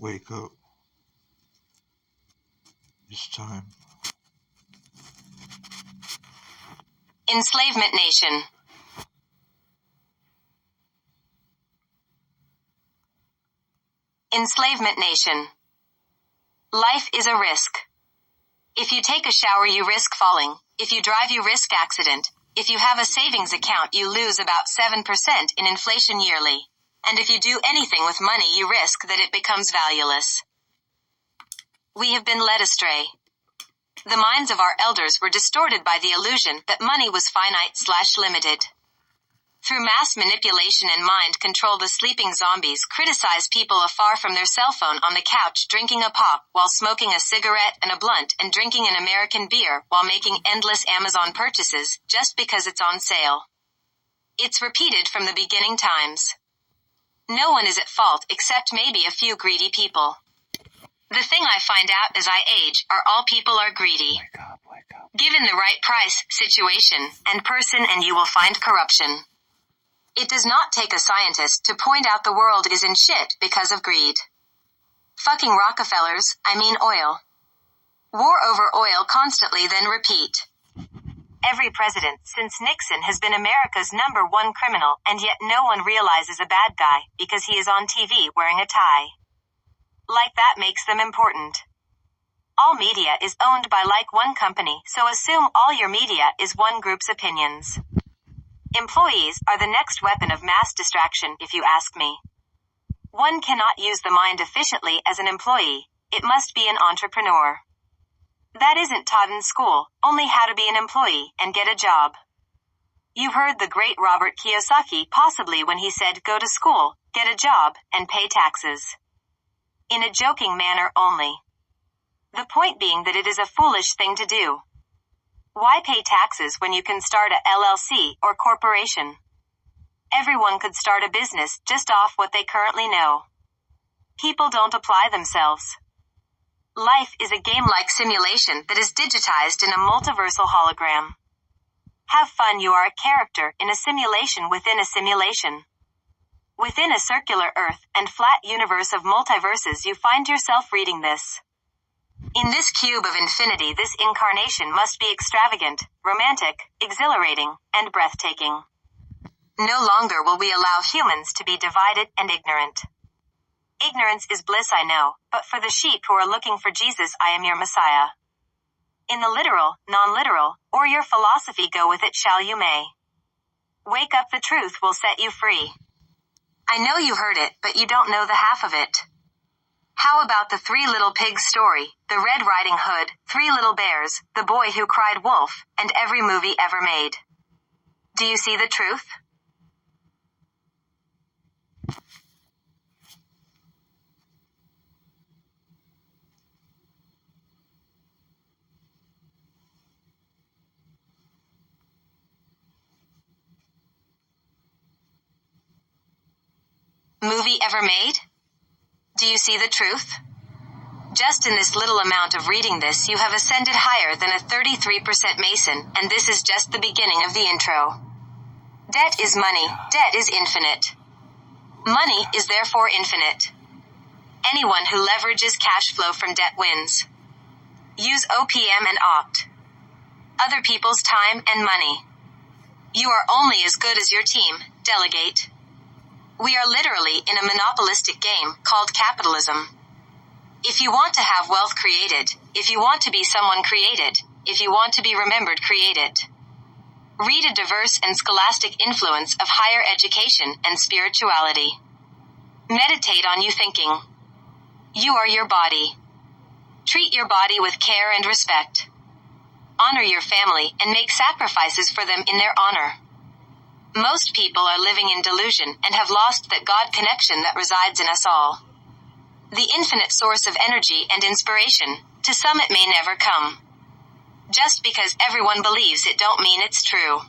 Wake up. It's time. Enslavement Nation. Enslavement Nation. Life is a risk. If you take a shower, you risk falling. If you drive, you risk accident. If you have a savings account, you lose about 7% in inflation yearly. And if you do anything with money, you risk that it becomes valueless. We have been led astray. The minds of our elders were distorted by the illusion that money was finite/limited. Through mass manipulation and mind control, the sleeping zombies criticize people afar from their cell phone on the couch, drinking a pop while smoking a cigarette and a blunt, and drinking an American beer while making endless Amazon purchases just because it's on sale. It's repeated from the beginning times. No one is at fault except maybe a few greedy people. The thing I find out as I age are all people are greedy. Wake up. Given the right price, situation, and person, and you will find corruption. It does not take a scientist to point out the world is in shit because of greed. Fucking Rockefellers, I mean oil. War over oil constantly, then repeat. Every president since Nixon has been America's #1 criminal, and yet no one realizes a bad guy because he is on TV wearing a tie. Like that makes them important. All media is owned by like one company, so assume all your media is one group's opinions. Employees are the next weapon of mass distraction, if you ask me. One cannot use the mind efficiently as an employee. It must be an entrepreneur. That isn't taught in school, only how to be an employee and get a job. You heard the great Robert Kiyosaki possibly when he said go to school, get a job, and pay taxes. In a joking manner only. The point being that it is a foolish thing to do. Why pay taxes when you can start a LLC or corporation? Everyone could start a business just off what they currently know. People don't apply themselves. Life is a game-like simulation that is digitized in a multiversal hologram. Have fun, you are a character in a simulation within a simulation. Within a circular earth and flat universe of multiverses, you find yourself reading this. In this cube of infinity, this incarnation must be extravagant, romantic, exhilarating, and breathtaking. No longer will we allow humans to be divided and ignorant. Ignorance is bliss, I know, but for the sheep who are looking for Jesus, I am your Messiah. In the literal, non-literal, or your philosophy, go with it shall you may. Wake up, the truth will set you free. I know you heard it, but you don't know the half of it. How about the Three Little Pigs story, the Red Riding Hood, Three Little Bears, the Boy Who Cried Wolf, and every movie ever made? Do you see the truth? Movie ever made? Do you see the truth? Just in this little amount of reading this, you have ascended higher than a 33% Mason, and this is just the beginning of the intro. Debt is money. Debt is infinite. Money is therefore infinite. Anyone who leverages cash flow from debt wins. Use OPM and opt. Other people's time and money. You are only as good as your team. Delegate. We are literally in a monopolistic game called capitalism. If you want to have wealth, create it. If you want to be someone, create it. If you want to be remembered, create it. Read a diverse and scholastic influence of higher education and spirituality. Meditate on you thinking. You are your body. Treat your body with care and respect. Honor your family and make sacrifices for them in their honor. Most people are living in delusion and have lost that God connection that resides in us all. The infinite source of energy and inspiration. To some it may never come. Just because everyone believes it don't mean it's true.